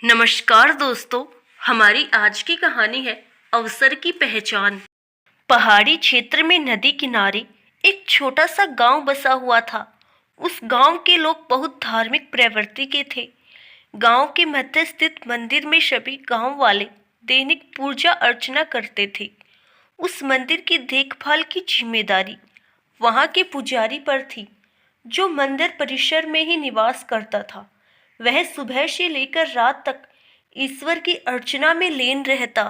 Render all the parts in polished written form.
नमस्कार दोस्तों। हमारी आज की कहानी है अवसर की पहचान। पहाड़ी क्षेत्र में नदी किनारे एक छोटा सा गांव बसा हुआ था। उस गांव के लोग बहुत धार्मिक प्रवृत्ति के थे। गांव के मध्य स्थित मंदिर में सभी गांव वाले दैनिक पूजा अर्चना करते थे। उस मंदिर की देखभाल की जिम्मेदारी वहां के पुजारी पर थी, जो मंदिर परिसर में ही निवास करता था। वह सुबह से लेकर रात तक ईश्वर की अर्चना में लीन रहता।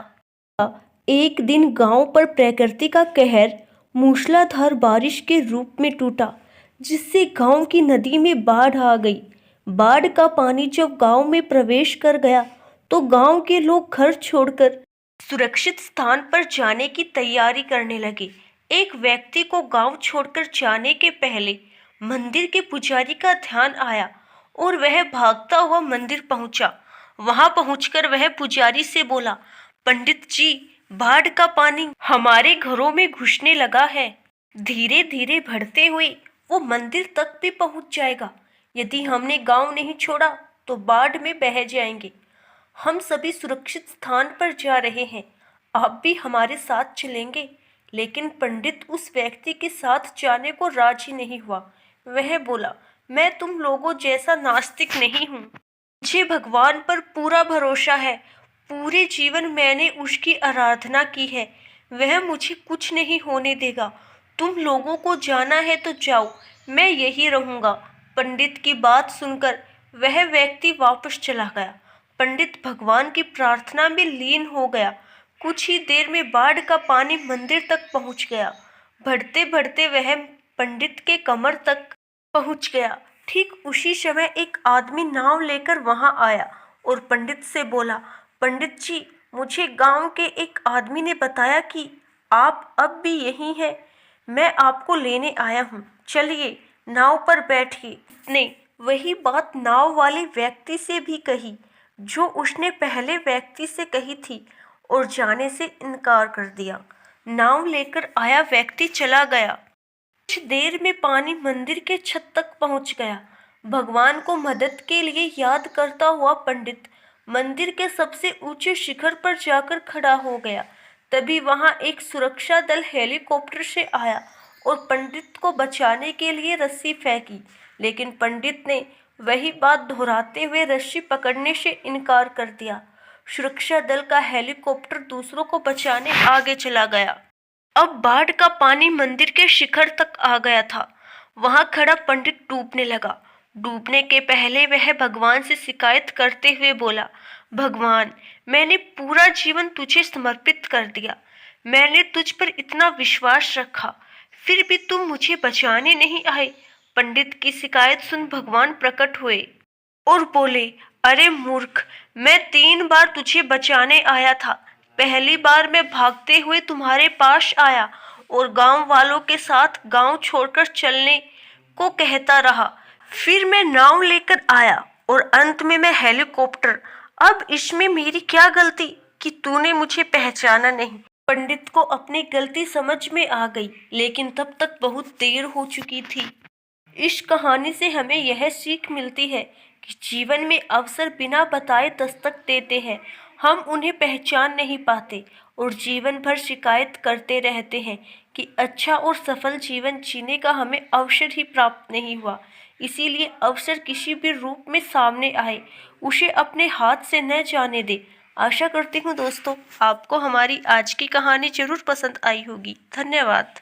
एक दिन गांव पर प्रकृति का कहर मूसलाधार बारिश के रूप में टूटा, जिससे गांव की नदी में बाढ़ आ गई। बाढ़ का पानी जब गांव में प्रवेश कर गया तो गांव के लोग घर छोड़कर सुरक्षित स्थान पर जाने की तैयारी करने लगे। एक व्यक्ति को गांव छोड़कर जाने के पहले मंदिर के पुजारी का ध्यान आया और वह भागता हुआ मंदिर पहुंचा। वहां पहुंचकर वह पुजारी से बोला, पंडित जी, बाढ़ का पानी हमारे घरों में घुसने लगा है। धीरे धीरे बढ़ते हुए वो मंदिर तक भी पहुंच जाएगा। यदि हमने गांव नहीं छोड़ा तो बाढ़ में बह जाएंगे। हम सभी सुरक्षित स्थान पर जा रहे हैं, आप भी हमारे साथ चलेंगे। लेकिन पंडित उस व्यक्ति के साथ जाने को राजी नहीं हुआ। वह बोला, मैं तुम लोगों जैसा नास्तिक नहीं हूँ। मुझे भगवान पर पूरा भरोसा है। पूरे जीवन मैंने उसकी आराधना की है। वह मुझे कुछ नहीं होने देगा। तुम लोगों को जाना है तो जाओ, मैं यही रहूंगा। पंडित की बात सुनकर वह व्यक्ति वापस चला गया। पंडित भगवान की प्रार्थना में लीन हो गया। कुछ ही देर में बाढ़ का पानी मंदिर तक पहुंच गया। बढ़ते बढ़ते वह पंडित के कमर तक पहुंच गया। ठीक उसी समय एक आदमी नाव लेकर वहां आया और पंडित से बोला, पंडित जी, मुझे गांव के एक आदमी ने बताया कि आप अब भी यहीं हैं। मैं आपको लेने आया हूँ, चलिए नाव पर बैठिए। उसने वही बात नाव वाले व्यक्ति से भी कही जो उसने पहले व्यक्ति से कही थी और जाने से इनकार कर दिया। नाव लेकर आया व्यक्ति चला गया। कुछ देर में पानी मंदिर के छत तक पहुंच गया। भगवान को मदद के लिए याद करता हुआ पंडित मंदिर के सबसे ऊंचे शिखर पर जाकर खड़ा हो गया। तभी वहां एक सुरक्षा दल हेलीकॉप्टर से आया और पंडित को बचाने के लिए रस्सी फेंकी। लेकिन पंडित ने वही बात दोहराते हुए रस्सी पकड़ने से इनकार कर दिया। सुरक्षा दल का हेलीकॉप्टर दूसरों को बचाने आगे चला गया। अब बाढ़ का पानी मंदिर के शिखर तक आ गया था। वहां खड़ा पंडित डूबने लगा। डूबने के पहले वह भगवान से शिकायत करते हुए बोला, भगवान, मैंने पूरा जीवन तुझे समर्पित कर दिया। मैंने तुझ पर इतना विश्वास रखा, फिर भी तुम मुझे बचाने नहीं आए। पंडित की शिकायत सुन भगवान प्रकट हुए और बोले, अरे मूर्ख, मैं 3 बार तुझे बचाने आया था। पहली बार मैं भागते हुए तुम्हारे पास आया और गांव वालों के साथ गांव छोड़कर चलने को कहता रहा। फिर मैं नाव लेकर आया और अंत में मैं हेलीकॉप्टर। अब इसमें मेरी क्या गलती कि तूने मुझे पहचाना नहीं। पंडित को अपनी गलती समझ में आ गई, लेकिन तब तक बहुत देर हो चुकी थी। इस कहानी से हमें यह सीख मिलती है कि जीवन में अवसर बिना बताए दस्तक देते हैं। हम उन्हें पहचान नहीं पाते और जीवन भर शिकायत करते रहते हैं कि अच्छा और सफल जीवन जीने का हमें अवसर ही प्राप्त नहीं हुआ। इसीलिए अवसर किसी भी रूप में सामने आए, उसे अपने हाथ से न जाने दे। आशा करती हूँ दोस्तों, आपको हमारी आज की कहानी जरूर पसंद आई होगी। धन्यवाद।